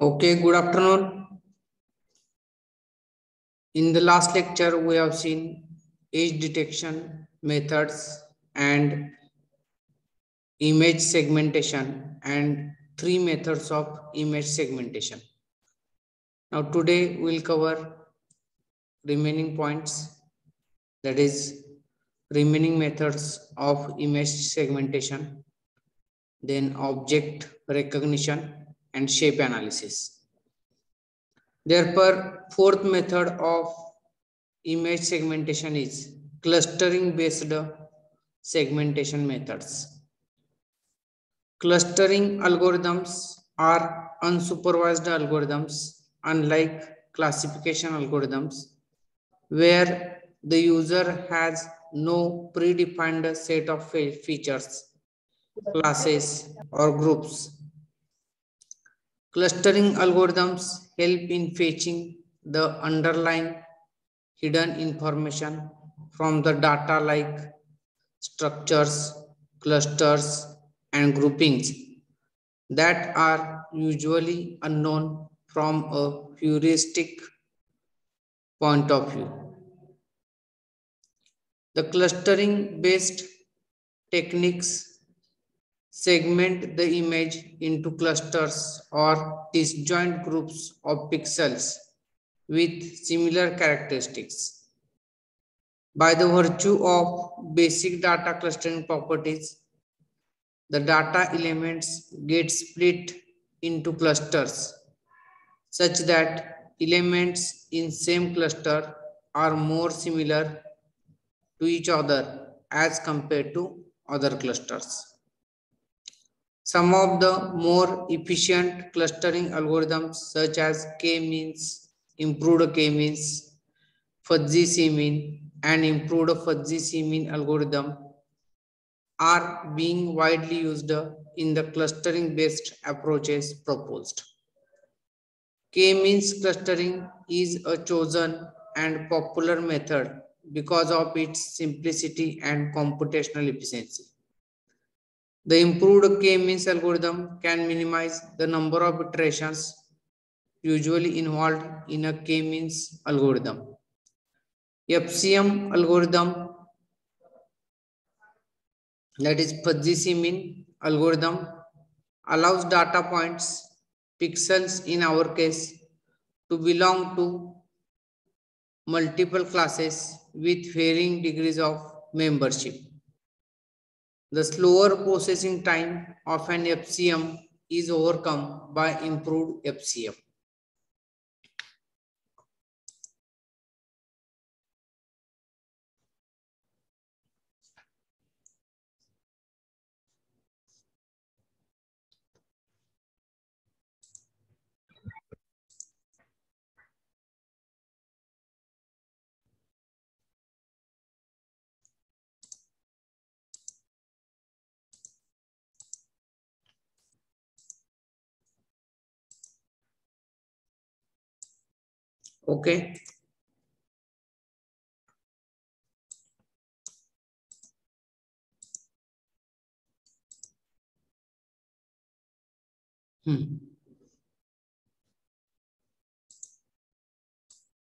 Okay, good afternoon. In the last lecture, we have seen edge detection methods and image segmentation and three methods of image segmentation. Now today we'll cover remaining points, that is remaining methods of image segmentation, then object recognition and shape analysis. Therefore, fourth method of image segmentation is clustering based segmentation methods. Clustering algorithms are unsupervised algorithms, unlike classification algorithms, where the user has no predefined set of features, classes, or groups. Clustering algorithms help in fetching the underlying hidden information from the data like structures, clusters, and groupings that are usually unknown from a heuristic point of view. The clustering based techniques segment the image into clusters or disjoint groups of pixels with similar characteristics. By the virtue of basic data clustering properties, the data elements get split into clusters such that elements in same cluster are more similar to each other as compared to other clusters. Some of the more efficient clustering algorithms such as k-means, improved k-means, fuzzy c-mean and improved fuzzy c-mean algorithm are being widely used in the clustering based approaches proposed. K-means clustering is a chosen and popular method because of its simplicity and computational efficiency. The improved K-means algorithm can minimize the number of iterations usually involved in a K-means algorithm. FCM algorithm, that is fuzzy c-mean algorithm, allows data points, pixels in our case, to belong to multiple classes with varying degrees of membership. The slower processing time of an FCM is overcome by improved FCM. Okay.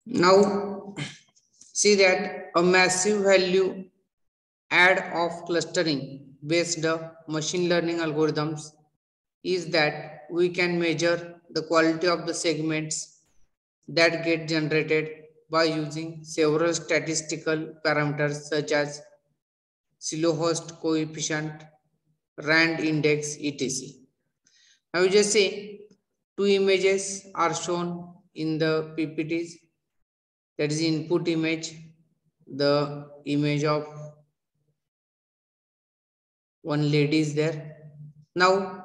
Now, see that a massive value add of clustering based machine learning algorithms is that we can measure the quality of the segments that get generated by using several statistical parameters such as Silohost coefficient, RAND index, etc. Now you just say two images are shown in the PPTs. That is input image, the image of one lady is there. Now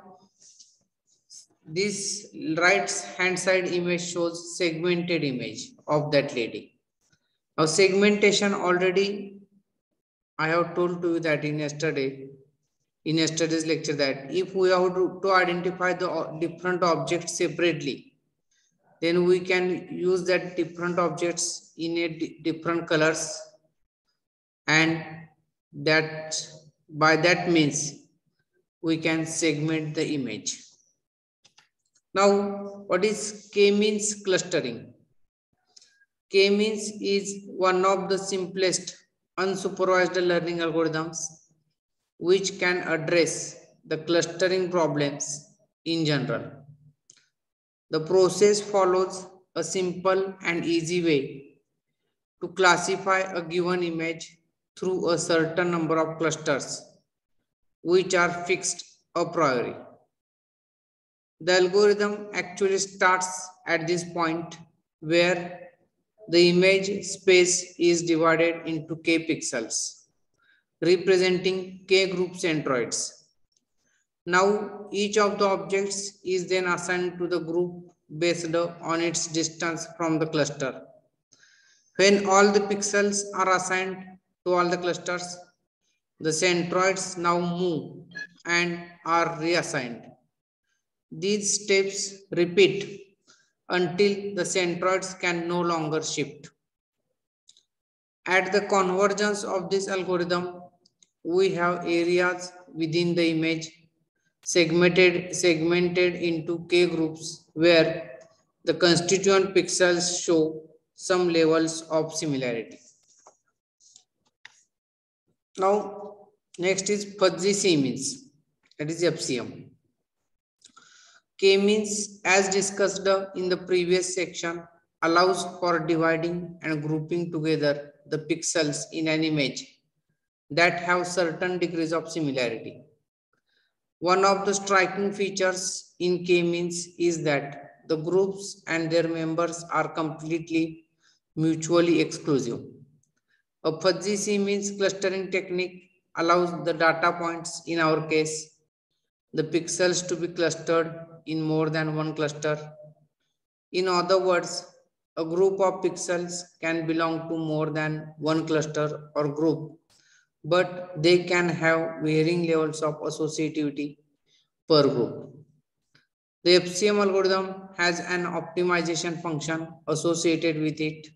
this right hand side image shows segmented image of that lady. Now segmentation already I have told to you that in yesterday's lecture that if we have to identify the different objects separately, then we can use that different objects in a different colors, and that by that means we can segment the image. Now, what is K-means clustering? K-means is one of the simplest unsupervised learning algorithms which can address the clustering problems in general. The process follows a simple and easy way to classify a given image through a certain number of clusters which are fixed a priori. The algorithm actually starts at this point where the image space is divided into k pixels, representing k group centroids. Now, each of the objects is then assigned to the group based on its distance from the cluster. When all the pixels are assigned to all the clusters, the centroids now move and are reassigned. These steps repeat until the centroids can no longer shift. At the convergence of this algorithm, we have areas within the image segmented into k groups where the constituent pixels show some levels of similarity. Now, next is fuzzy C-means, that is FCM. K-means, as discussed in the previous section, allows for dividing and grouping together the pixels in an image that have certain degrees of similarity. One of the striking features in K-means is that the groups and their members are completely mutually exclusive. A fuzzy C-means clustering technique allows the data points, in our case, the pixels to be clustered in more than one cluster. In other words, a group of pixels can belong to more than one cluster or group, but they can have varying levels of associativity per group. The FCM algorithm has an optimization function associated with it,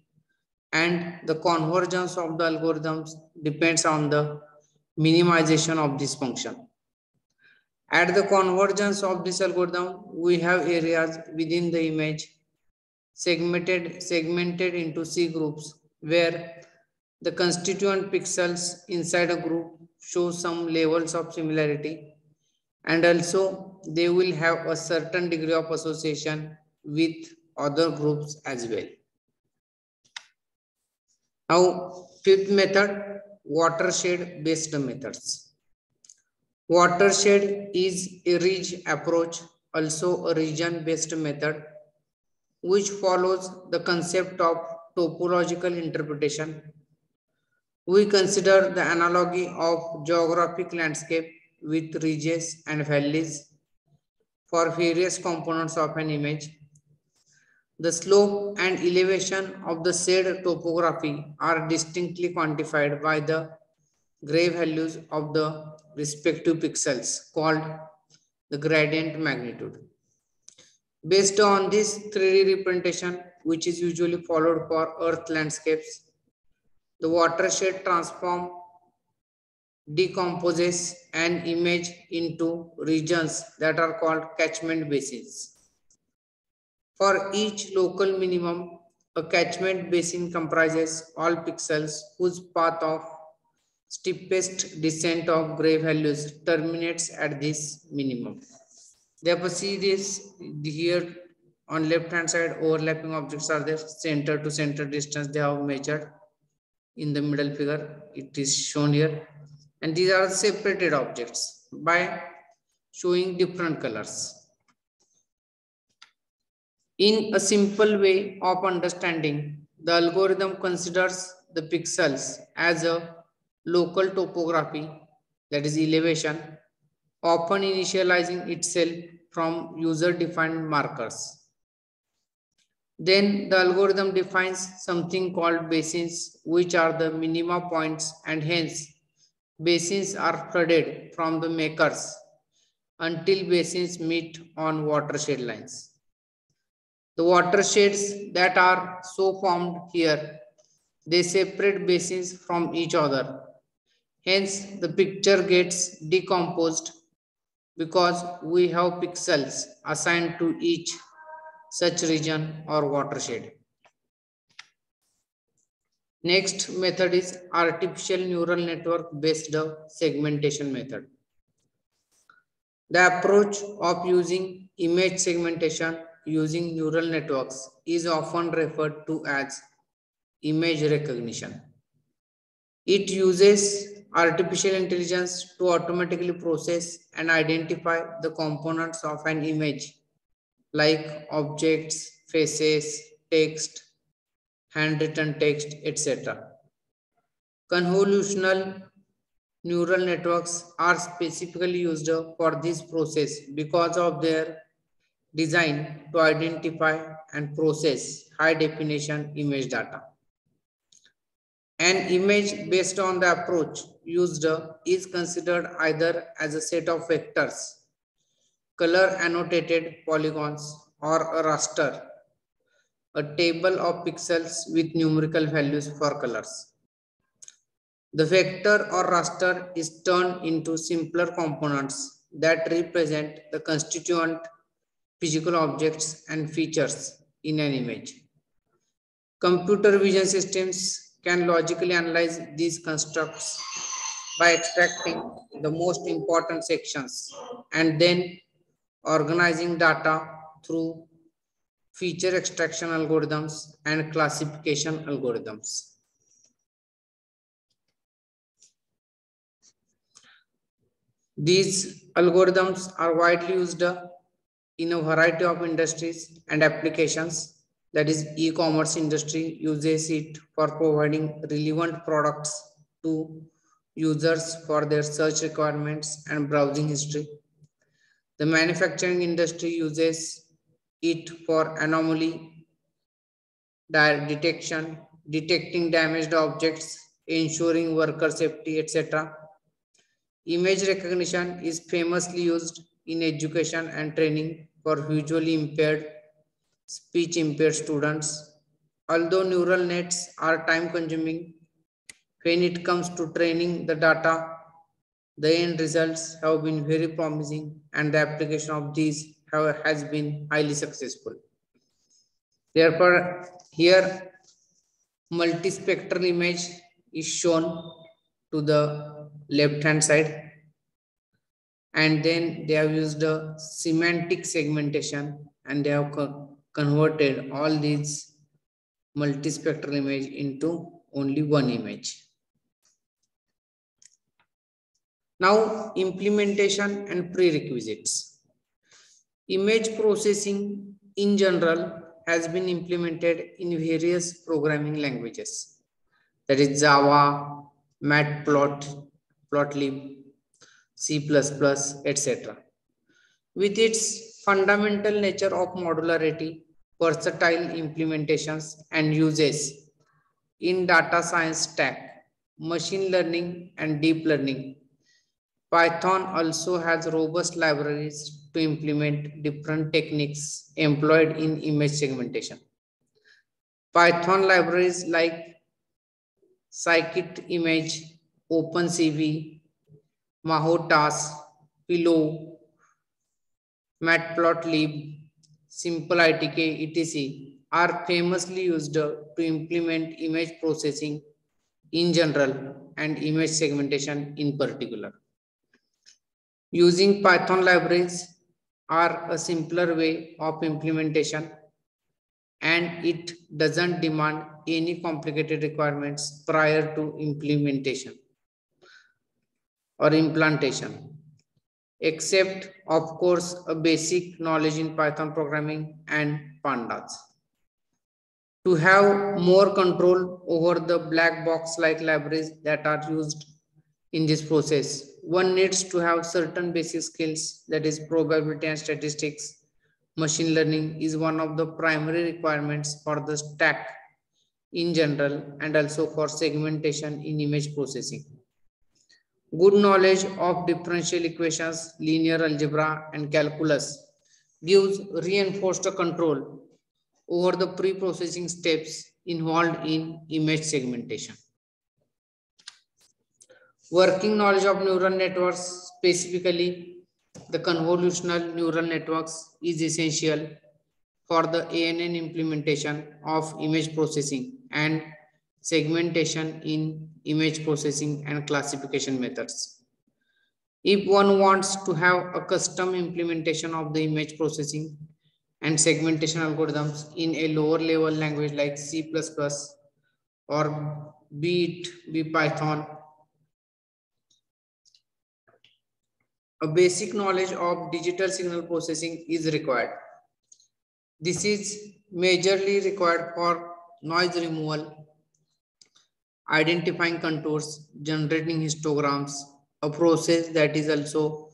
and the convergence of the algorithms depends on the minimization of this function. At the convergence of this algorithm, we have areas within the image segmented into C groups where the constituent pixels inside a group show some levels of similarity, and also they will have a certain degree of association with other groups as well. Now, fifth method, watershed based methods. Watershed is a ridge approach, also a region based method, which follows the concept of topological interpretation. We consider the analogy of geographic landscape with ridges and valleys for various components of an image. The slope and elevation of the said topography are distinctly quantified by the gray values of the respective pixels called the gradient magnitude. Based on this 3D representation, which is usually followed for earth landscapes, the watershed transform decomposes an image into regions that are called catchment basins. For each local minimum, a catchment basin comprises all pixels whose path of steepest descent of gray values terminates at this minimum. Therefore, see this here on left hand side, overlapping objects are there, center to center distance they have measured. In the middle figure, it is shown here. And these are separated objects by showing different colors. In a simple way of understanding, the algorithm considers the pixels as a local topography, that is elevation, often initializing itself from user-defined markers. Then the algorithm defines something called basins, which are the minima points, and hence basins are flooded from the makers until basins meet on watershed lines. The watersheds that are so formed here, they separate basins from each other. Hence, the picture gets decomposed because we have pixels assigned to each such region or watershed. Next method is artificial neural network based segmentation method. The approach of using image segmentation using neural networks is often referred to as image recognition. It uses artificial intelligence to automatically process and identify the components of an image like objects, faces, text, handwritten text, etc. Convolutional neural networks are specifically used for this process because of their design to identify and process high definition image data. An image based on the approach used is considered either as a set of vectors, color annotated polygons, or a raster, a table of pixels with numerical values for colors. The vector or raster is turned into simpler components that represent the constituent physical objects and features in an image. Computer vision systems can logically analyze these constructs by extracting the most important sections and then organizing data through feature extraction algorithms and classification algorithms. These algorithms are widely used in a variety of industries and applications. That is, e-commerce industry uses it for providing relevant products to users for their search requirements and browsing history. The manufacturing industry uses it for anomaly detection, detecting damaged objects, ensuring worker safety, etc. Image recognition is famously used in education and training for visually impaired, speech impaired students. Although neural nets are time consuming, when it comes to training the data, the end results have been very promising and the application of these has been highly successful. Therefore, here multispectral image is shown to the left hand side, and then they have used a semantic segmentation and they have converted all these multispectral image into only one image. Now, implementation and prerequisites. Image processing in general has been implemented in various programming languages, that is Java, Matplotlib, C++, etc. With its fundamental nature of modularity, versatile implementations and uses in data science stack, machine learning and deep learning, Python also has robust libraries to implement different techniques employed in image segmentation. Python libraries like scikit-image, OpenCV, Mahotas, Pillow, Matplotlib, SimpleITK, etc. are famously used to implement image processing in general and image segmentation in particular. Using Python libraries are a simpler way of implementation and it doesn't demand any complicated requirements prior to implementation or implantation, except of course a basic knowledge in Python programming and pandas. To have more control over the black box like libraries that are used in this process, one needs to have certain basic skills, that is probability and statistics. Machine learning is one of the primary requirements for the stack in general and also for segmentation in image processing. Good knowledge of differential equations, linear algebra and calculus gives reinforced control over the pre-processing steps involved in image segmentation. Working knowledge of neural networks, specifically the convolutional neural networks is essential for the ANN implementation of image processing and segmentation in image processing and classification methods. If one wants to have a custom implementation of the image processing and segmentation algorithms in a lower level language like C++ or be Python, a basic knowledge of digital signal processing is required. This is majorly required for noise removal, identifying contours, generating histograms, a process that is also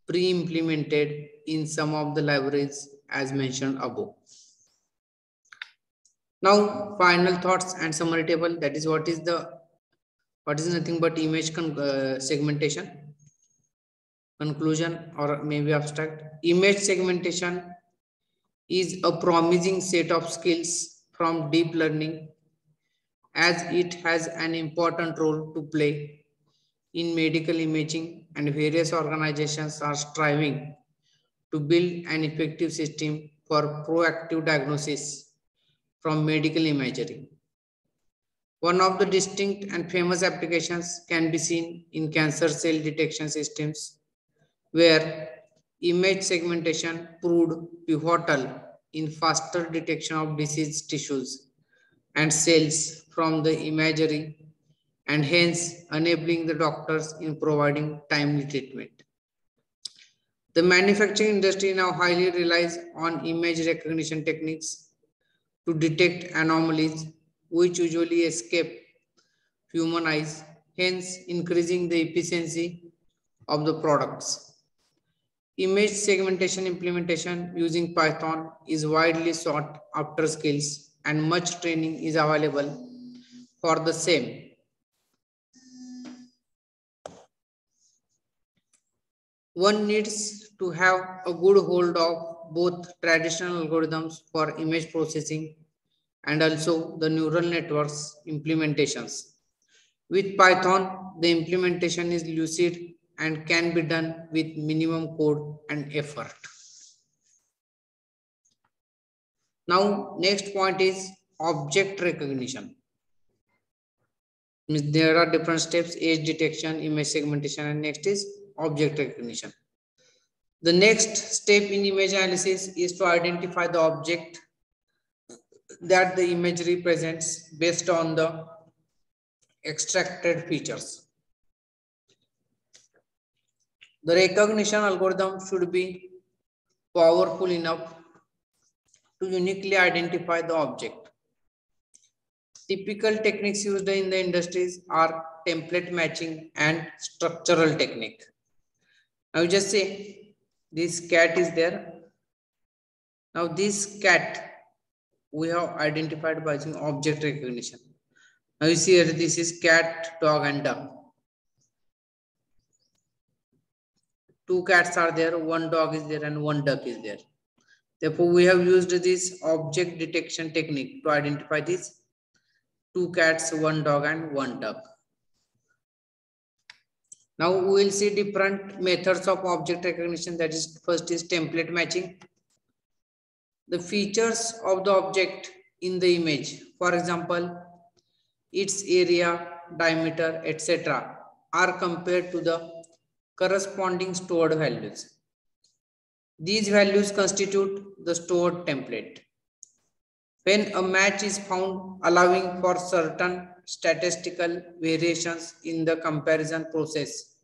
pre-implemented in some of the libraries as mentioned above. Now, final thoughts and summary table. That is what is nothing but image segmentation. Conclusion or maybe abstract. Image segmentation is a promising set of skills from deep learning, as it has an important role to play in medical imaging, and various organizations are striving to build an effective system for proactive diagnosis from medical imagery. One of the distinct and famous applications can be seen in cancer cell detection systems, where image segmentation proved pivotal in faster detection of diseased tissues and cells from the imagery, and hence enabling the doctors in providing timely treatment. The manufacturing industry now highly relies on image recognition techniques to detect anomalies which usually escape human eyes, hence increasing the efficiency of the products. Image segmentation implementation using Python is widely sought after skills, and much training is available for the same. One needs to have a good hold of both traditional algorithms for image processing and also the neural networks implementations. With Python, the implementation is lucid and can be done with minimum code and effort. Now, next point is object recognition. There are different steps: edge detection, image segmentation, and next is object recognition. The next step in image analysis is to identify the object that the image represents based on the extracted features. The recognition algorithm should be powerful enough to uniquely identify the object. Typical techniques used in the industries are template matching and structural technique. Now just say this cat is there. Now this cat we have identified by using object recognition. Now you see here, this is cat, dog and duck. Two cats are there, one dog is there and one duck is there. Therefore, we have used this object detection technique to identify these two cats, one dog and one duck. Now we will see different methods of object recognition. That is, first is template matching. The features of the object in the image, for example, its area, diameter, etc., are compared to the corresponding stored values. These values constitute the stored template. When a match is found allowing for certain statistical variations in the comparison process,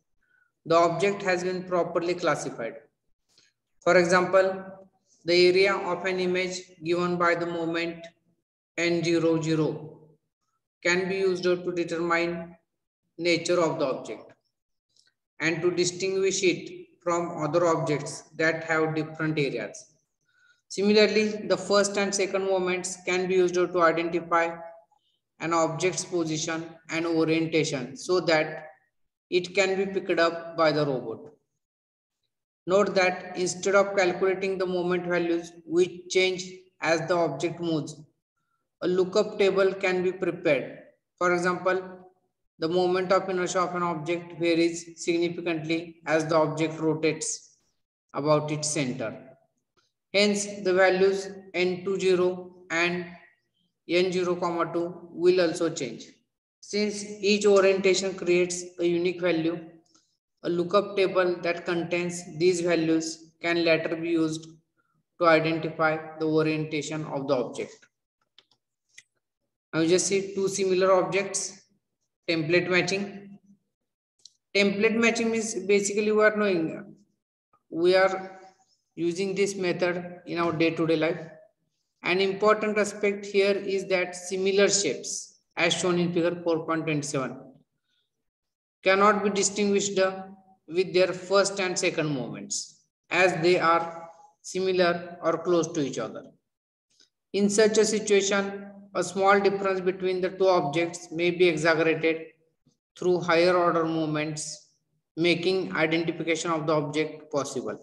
the object has been properly classified. For example, the area of an image given by the moment n00 can be used to determine nature of the object and to distinguish it from other objects that have different areas. Similarly, the first and second moments can be used to identify an object's position and orientation so that it can be picked up by the robot. Note that instead of calculating the moment values which change as the object moves, a lookup table can be prepared. For example, the moment of inertia of an object varies significantly as the object rotates about its center. Hence, the values n20 and n0, 2 will also change. Since each orientation creates a unique value, a lookup table that contains these values can later be used to identify the orientation of the object. Now you just see two similar objects, template matching. Template matching means basically we are using this method in our day-to-day life. An important aspect here is that similar shapes, as shown in figure 4.27, cannot be distinguished with their first and second movements, as they are similar or close to each other. In such a situation, a small difference between the two objects may be exaggerated through higher order movements, making identification of the object possible.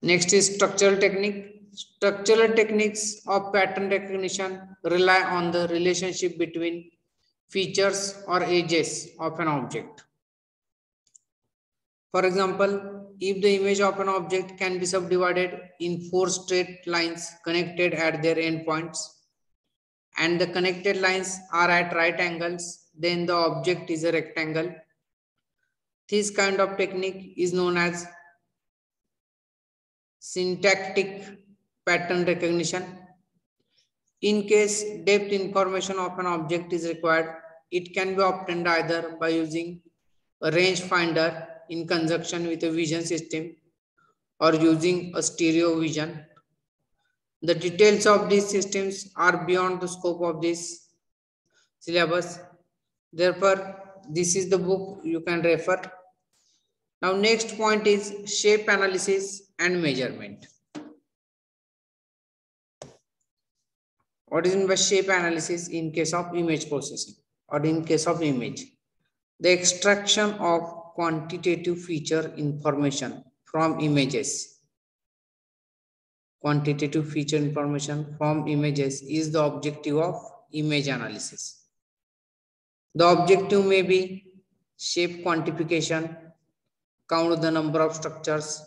Next is structural technique. Structural techniques of pattern recognition rely on the relationship between features or edges of an object. For example, if the image of an object can be subdivided in 4 straight lines connected at their endpoints, and the connected lines are at right angles, then the object is a rectangle. This kind of technique is known as syntactic pattern recognition. In case depth information of an object is required, it can be obtained either by using a range finder in conjunction with a vision system or using a stereo vision. The details of these systems are beyond the scope of this syllabus. Therefore, this is the book you can refer. Now, next point is shape analysis and measurement. What is meant by shape analysis in case of image processing or in case of image? The extraction of quantitative feature information from images. Quantitative feature information from images is the objective of image analysis. The objective may be shape quantification, count the number of structures,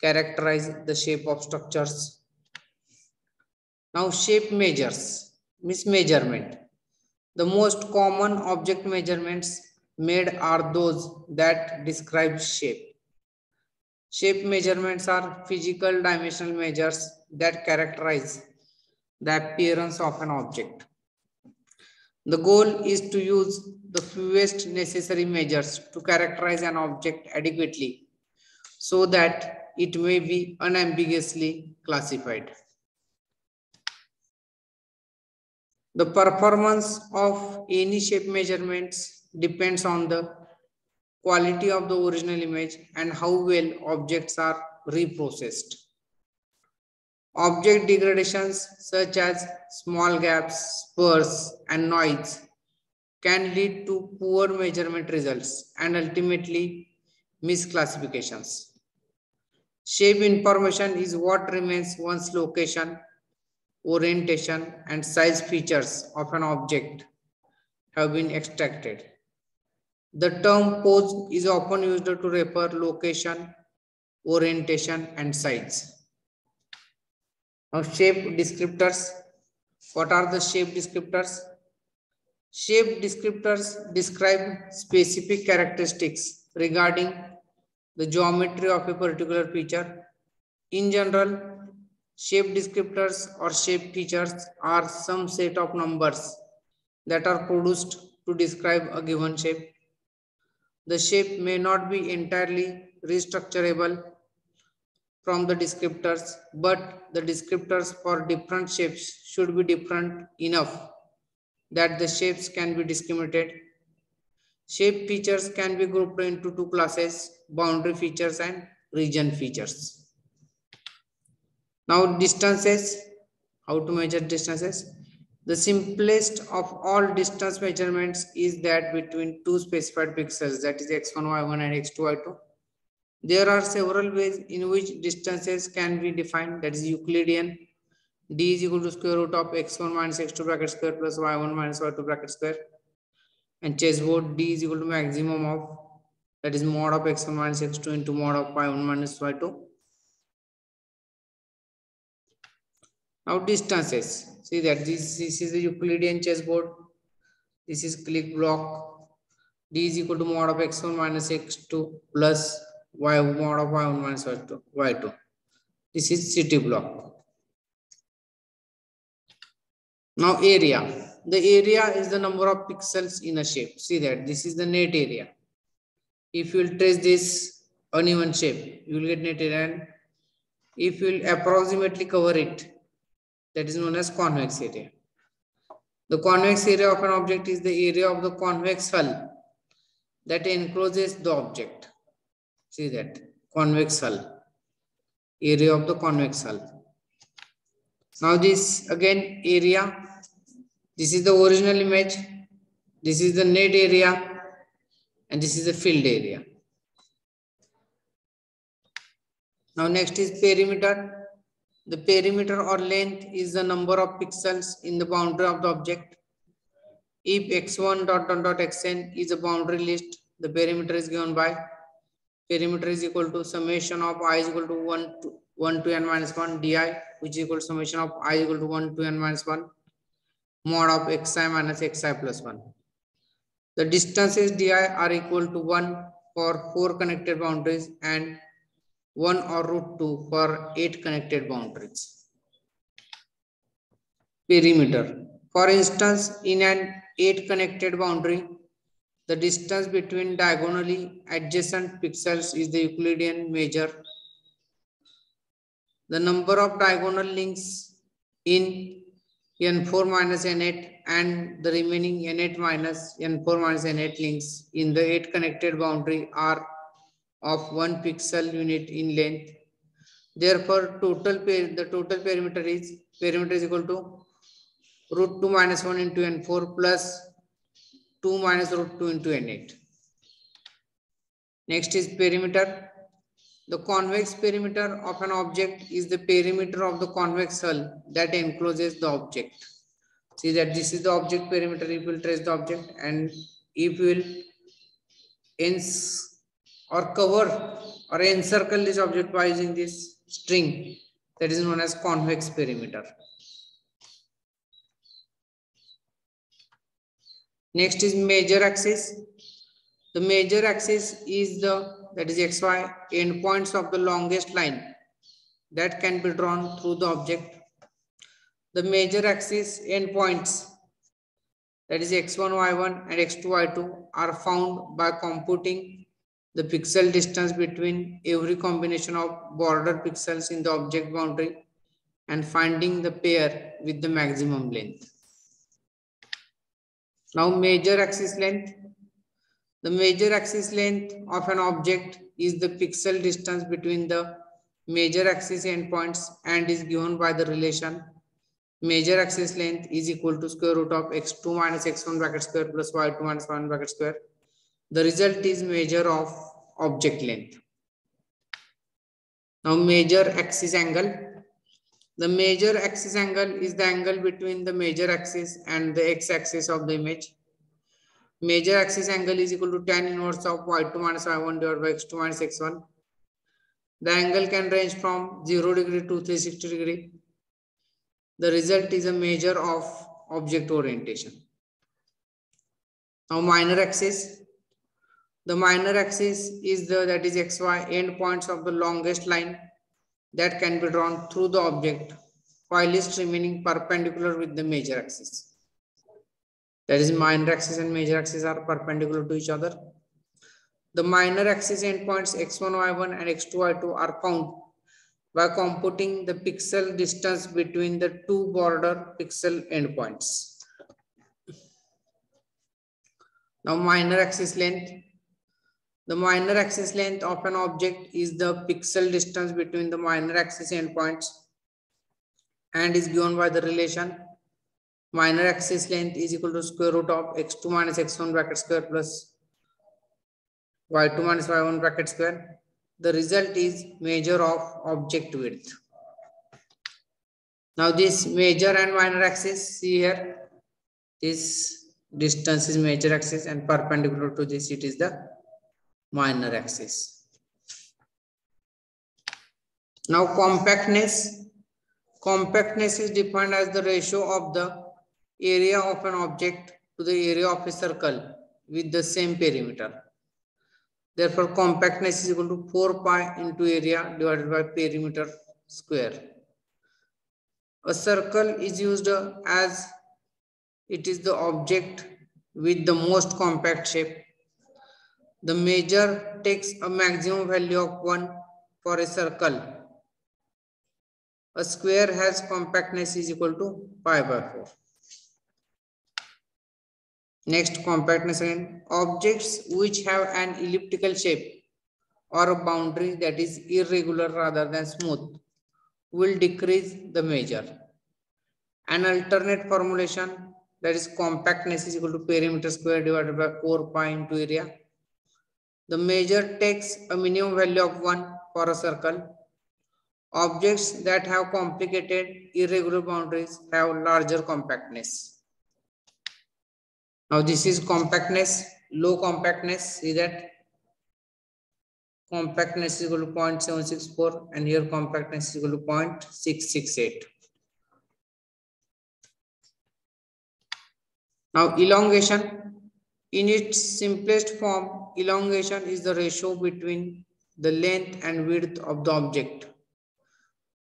characterize the shape of structures. Now, shape measures means measurement. The most common object measurements made are those that describe shape. Shape measurements are physical dimensional measures that characterize the appearance of an object. The goal is to use the fewest necessary measures to characterize an object adequately so that it may be unambiguously classified. The performance of any shape measurements depends on the quality of the original image and how well objects are reprocessed. Object degradations such as small gaps, spurs, and noise can lead to poor measurement results and ultimately misclassifications. Shape information is what remains once location, orientation, and size features of an object have been extracted. The term pose is often used to refer location, orientation, and size. Now, shape descriptors. What are the shape descriptors? Shape descriptors describe specific characteristics regarding the geometry of a particular feature. In general, shape descriptors or shape features are some set of numbers that are produced to describe a given shape. The shape may not be entirely restructurable from the descriptors, but the descriptors for different shapes should be different enough that the shapes can be discriminated. Shape features can be grouped into two classes, boundary features and region features. Now, distances. How to measure distances? The simplest of all distance measurements is that between two specified pixels, that is x1, y1 and x2, y2. There are several ways in which distances can be defined, that is Euclidean. D is equal to square root of x1 minus x2 bracket square plus y1 minus y2 bracket square. And chessboard, D is equal to maximum of that is mod of x1 minus x2 into mod of y1 minus y2. Now distances. See that this is the Euclidean chessboard. This is click block. D is equal to mod of x1 minus x2 plus y mod of y1 minus y2. This is city block. Now area. The area is the number of pixels in a shape. See that this is the net area. If you will trace this uneven shape, you will get net area. And if you will approximately cover it, that is known as convex area. The convex area of an object is the area of the convex hull that encloses the object. See that convex hull, area of the convex hull. Now this again area. This is the original image. This is the net area, and this is the field area. Now next is perimeter. The perimeter or length is the number of pixels in the boundary of the object. If x1 dot dot dot xn is a boundary list, the perimeter is given by perimeter is equal to summation of I is equal to 1 to n minus 1 di, which is equal to summation of I is equal to 1 to n minus 1 mod of xi minus xi plus 1. The distances di are equal to 1 for 4 connected boundaries and 1 or root 2 for 8 connected boundaries. Perimeter. For instance, in an 8 connected boundary, the distance between diagonally adjacent pixels is the Euclidean measure. The number of diagonal links in n4 minus n8 and the remaining n8 minus n4 minus n8 links in the 8 connected boundary are of 1 pixel unit in length. Therefore, the total perimeter is equal to root 2 minus 1 into n4 plus 2 minus root 2 into n8. Next is perimeter. The convex perimeter of an object is the perimeter of the convex hull that encloses the object. See that this is the object perimeter. If you will trace the object, and if you will cover or encircle this object by using this string, that is known as convex perimeter. Next is major axis. The major axis is that is xy endpoints of the longest line that can be drawn through the object. The major axis endpoints, that is x1, y1 and x2, y2, are found by computing the pixel distance between every combination of border pixels in the object boundary and finding the pair with the maximum length. Now major axis length. The major axis length of an object is the pixel distance between the major axis endpoints and is given by the relation major axis length is equal to square root of x2 minus x1 bracket square plus y2 minus y1 bracket square. The result is measure of object length. Now major axis angle. The major axis angle is the angle between the major axis and the x-axis of the image. Major axis angle is equal to tan inverse of y2 minus y1 divided by x2 minus x1. The angle can range from 0 degree to 360 degree. The result is a measure of object orientation. Now minor axis. The minor axis is that is xy endpoints of the longest line that can be drawn through the object while it remaining perpendicular with the major axis. That is minor axis and major axis are perpendicular to each other. The minor axis endpoints x1, y1 and x2, y2 are found by computing the pixel distance between the two border pixel endpoints. Now minor axis length. The minor axis length of an object is the pixel distance between the minor axis endpoints and is given by the relation minor axis length is equal to square root of x2 minus x1 bracket square plus y2 minus y1 bracket square. The result is measure of object width. Now this major and minor axis, see here, this distance is major axis and perpendicular to this it is the minor axis. Now compactness. Compactness is defined as the ratio of the area of an object to the area of a circle with the same perimeter. Therefore, compactness is equal to 4 pi into area divided by perimeter square. A circle is used as it is the object with the most compact shape. The measure takes a maximum value of 1 for a circle. A square has compactness is equal to pi by 4. Next, compactness again. Objects which have an elliptical shape or a boundary that is irregular rather than smooth will decrease the measure. An alternate formulation, that is compactness is equal to perimeter square divided by 4 pi into area. The measure takes a minimum value of 1 for a circle. Objects that have complicated irregular boundaries have larger compactness. Now this is compactness, low compactness. See that compactness is equal to 0.764 and here compactness is equal to 0.668. Now elongation. In its simplest form, elongation is the ratio between the length and width of the object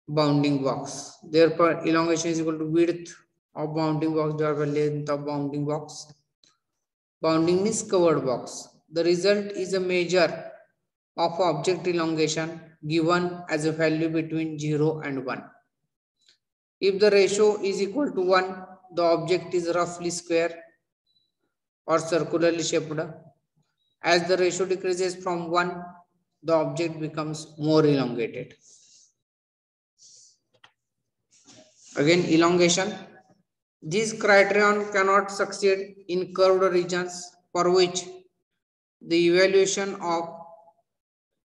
bounding box. Therefore, elongation is equal to width of bounding box divided by length of bounding box. Bounding means covered box. The result is a measure of object elongation given as a value between 0 and 1. If the ratio is equal to 1, the object is roughly square or circularly shaped. As the ratio decreases from 1, the object becomes more elongated. Again, elongation. This criterion cannot succeed in curved regions for which the evaluation of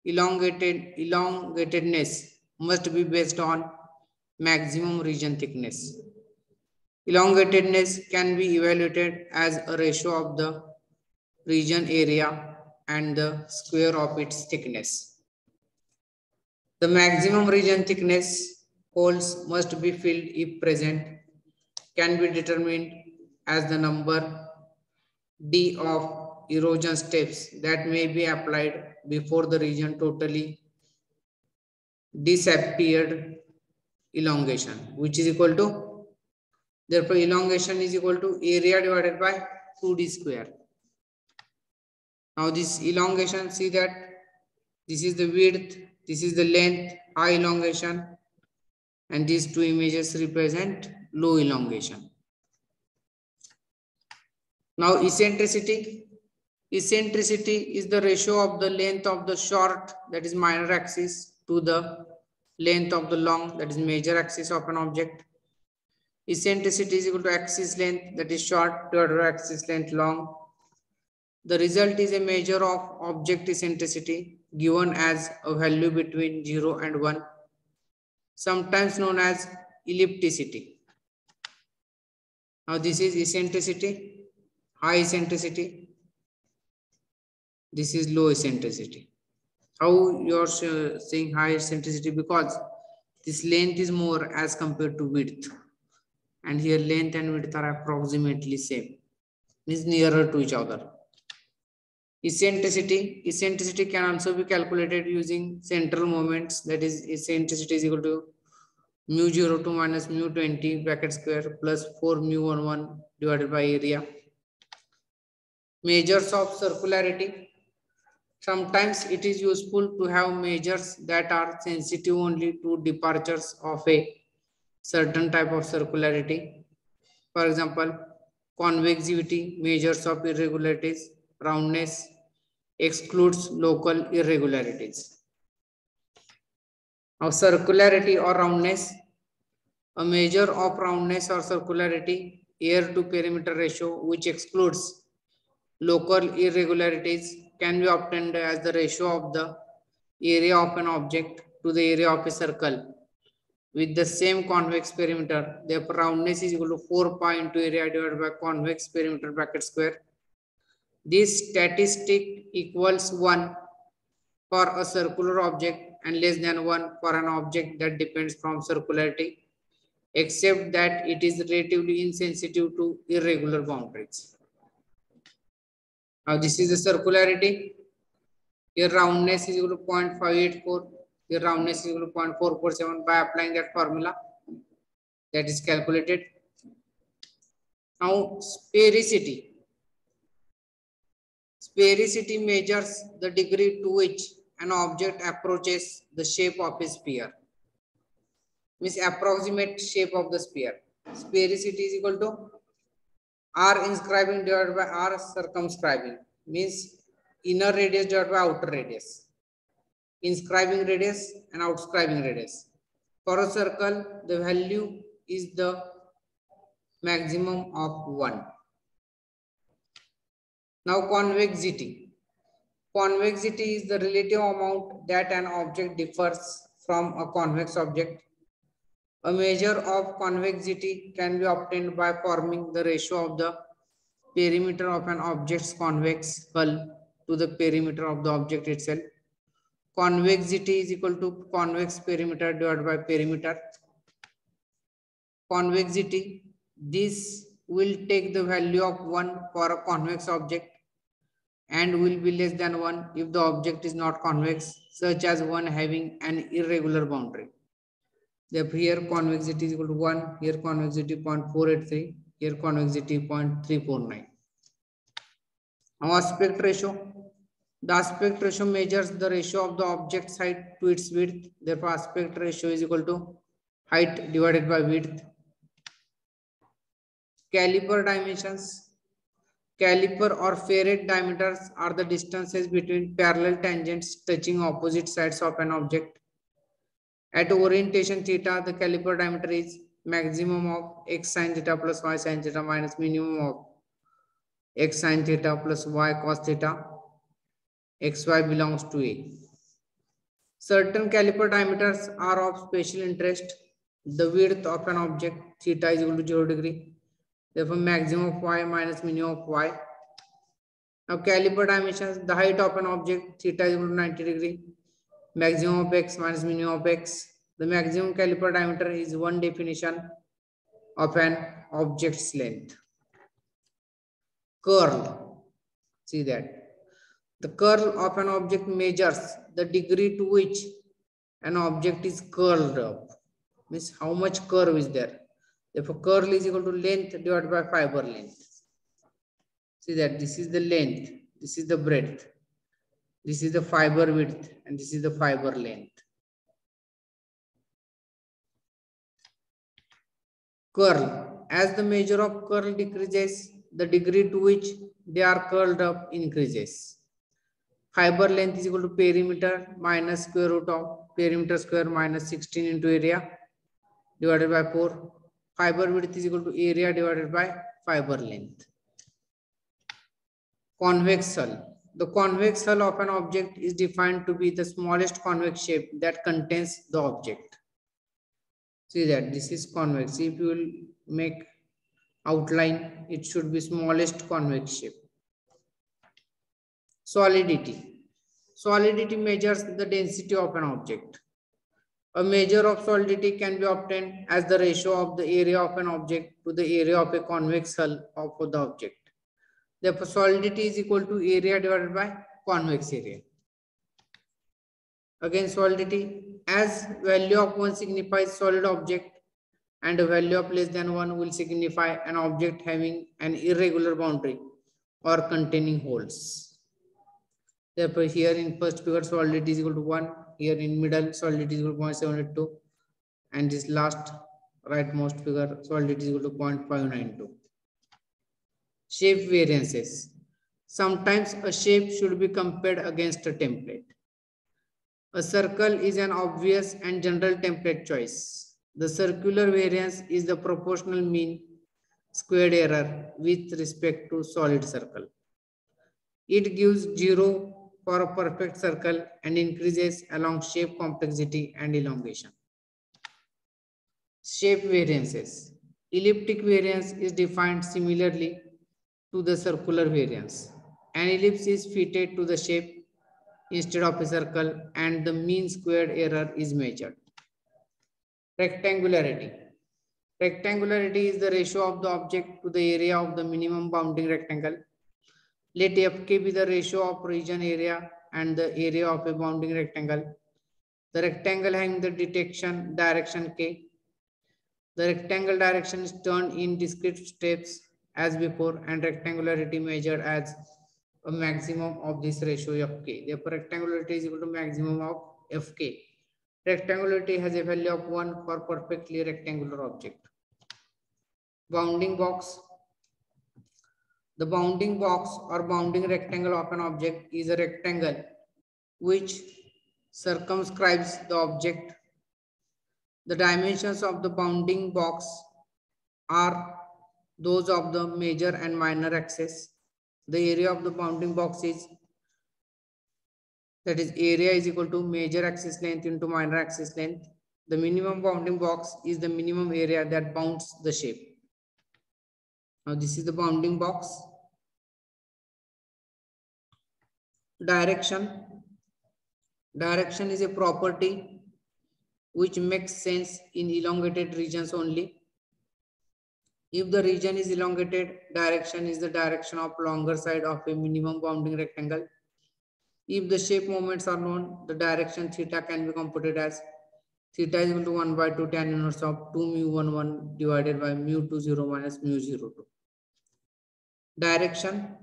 elongatedness must be based on maximum region thickness. Elongatedness can be evaluated as a ratio of the region area and the square of its thickness. The maximum region thickness holes must be filled if present can be determined as the number d of erosion steps that may be applied before the region totally disappeared elongation, which is equal to, therefore elongation is equal to area divided by 2d square. Now this elongation, see that this is the width, this is the length, high elongation, and these two images represent low elongation. Now eccentricity. Eccentricity is the ratio of the length of the short, that is minor axis, to the length of the long, that is major axis of an object. Eccentricity is equal to axis length, that is short, divided by axis length long. The result is a measure of object eccentricity given as a value between 0 and 1, sometimes known as ellipticity. Now this is eccentricity, high eccentricity. This is low eccentricity. How you are saying high eccentricity? Because this length is more as compared to width. And here length and width are approximately same. Means nearer to each other. Eccentricity. Eccentricity can also be calculated using central moments. That is, eccentricity is equal to mu 02 minus mu 20 bracket square plus 4 mu 11 divided by area. Measures of circularity. Sometimes it is useful to have measures that are sensitive only to departures of a certain type of circularity. For example, convexivity, measures of irregularities, roundness excludes local irregularities. Now, circularity or roundness, a measure of roundness or circularity, air to perimeter ratio, which excludes local irregularities, can be obtained as the ratio of the area of an object to the area of a circle with the same convex perimeter. Therefore, roundness is equal to 4 pi into area divided by convex perimeter bracket square. This statistic equals 1 for a circular object and less than 1 for an object that depends from circularity, except that it is relatively insensitive to irregular boundaries. Now this is the circularity. Here roundness is equal to 0.584. Here roundness is equal to 0.447 by applying that formula that is calculated. Now sphericity. Sphericity measures the degree to which an object approaches the shape of a sphere. Means approximate shape of the sphere. Sphericity is equal to R inscribing divided by R circumscribing. Means inner radius divided by outer radius. Inscribing radius and outscribing radius. For a circle, the value is the maximum of 1. Now convexity. Convexity is the relative amount that an object differs from a convex object. A measure of convexity can be obtained by forming the ratio of the perimeter of an object's convex hull to the perimeter of the object itself. Convexity is equal to convex perimeter divided by perimeter. Convexity, this will take the value of 1 for a convex object and will be less than 1 if the object is not convex, such as one having an irregular boundary. Therefore, here convexity is equal to 1, here convexity 0.483, here convexity 0.349. Now aspect ratio. The aspect ratio measures the ratio of the object's height to its width. Therefore, aspect ratio is equal to height divided by width. Caliper dimensions. Caliper or ferrite diameters are the distances between parallel tangents touching opposite sides of an object. At orientation theta, the caliper diameter is maximum of x sin theta plus y sin theta minus minimum of x sin theta plus y cos theta. xy belongs to A. Certain caliper diameters are of special interest. The width of an object theta is equal to 0 degree. Therefore, maximum of y minus minimum of y. Now, caliper dimensions, the height of an object theta is equal to 90 degree. Maximum of x minus minimum of x. The maximum caliper diameter is one definition of an object's length. Curl. See that. The curl of an object measures the degree to which an object is curled up. Means how much curve is there. Therefore, curl is equal to length divided by fiber length. See that this is the length, this is the breadth, this is the fiber width, and this is the fiber length. Curl. As the measure of curl decreases, the degree to which they are curled up increases. Fiber length is equal to perimeter minus square root of perimeter square minus 16 into area divided by 4. Fiber width is equal to area divided by fiber length. Convex hull. The convex hull of an object is defined to be the smallest convex shape that contains the object. See that this is convex. If you will make outline, it should be smallest convex shape. Solidity. Solidity measures the density of an object. A measure of solidity can be obtained as the ratio of the area of an object to the area of a convex hull of the object. Therefore, solidity is equal to area divided by convex area. Again, solidity, as value of 1 signifies solid object and a value of less than 1 will signify an object having an irregular boundary or containing holes. Therefore, here in first figure, solidity is equal to 1. Here in middle, solidity is equal to 0.782. And this last rightmost figure, solidity is equal to 0.592. Shape variances. Sometimes a shape should be compared against a template. A circle is an obvious and general template choice. The circular variance is the proportional mean squared error with respect to solid circle. It gives 0 for a perfect circle and increases along shape complexity and elongation. Shape variances. Elliptic variance is defined similarly to the circular variance. An ellipse is fitted to the shape instead of a circle, and the mean squared error is measured. Rectangularity. Rectangularity is the ratio of the object to the area of the minimum bounding rectangle. Let Fk be the ratio of region area and the area of a bounding rectangle. The rectangle having the detection direction K. The rectangle direction is turned in discrete steps as before, and rectangularity measured as a maximum of this ratio Fk. Therefore, rectangularity is equal to maximum of Fk. Rectangularity has a value of 1 for perfectly rectangular object. Bounding box. The bounding box or bounding rectangle of an object is a rectangle which circumscribes the object. The dimensions of the bounding box are those of the major and minor axis. The area of the bounding box is, that is, area is equal to major axis length into minor axis length. The minimum bounding box is the minimum area that bounds the shape. Now this is the bounding box. Direction. Direction is a property which makes sense in elongated regions only. If the region is elongated, direction is the direction of longer side of a minimum bounding rectangle. If the shape moments are known, the direction theta can be computed as theta is equal to 1 by 2 tan inverse of 2 mu 1 1 divided by mu 2 0 minus mu 0 2. Direction,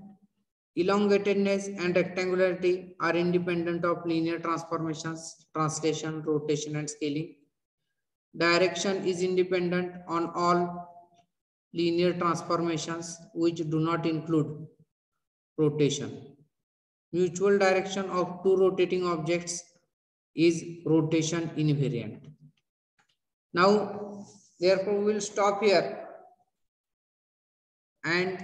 elongatedness and rectangularity are independent of linear transformations, translation, rotation and scaling. Direction is independent on all linear transformations which do not include rotation. Mutual direction of two rotating objects is rotation invariant. Now, therefore, we will stop here and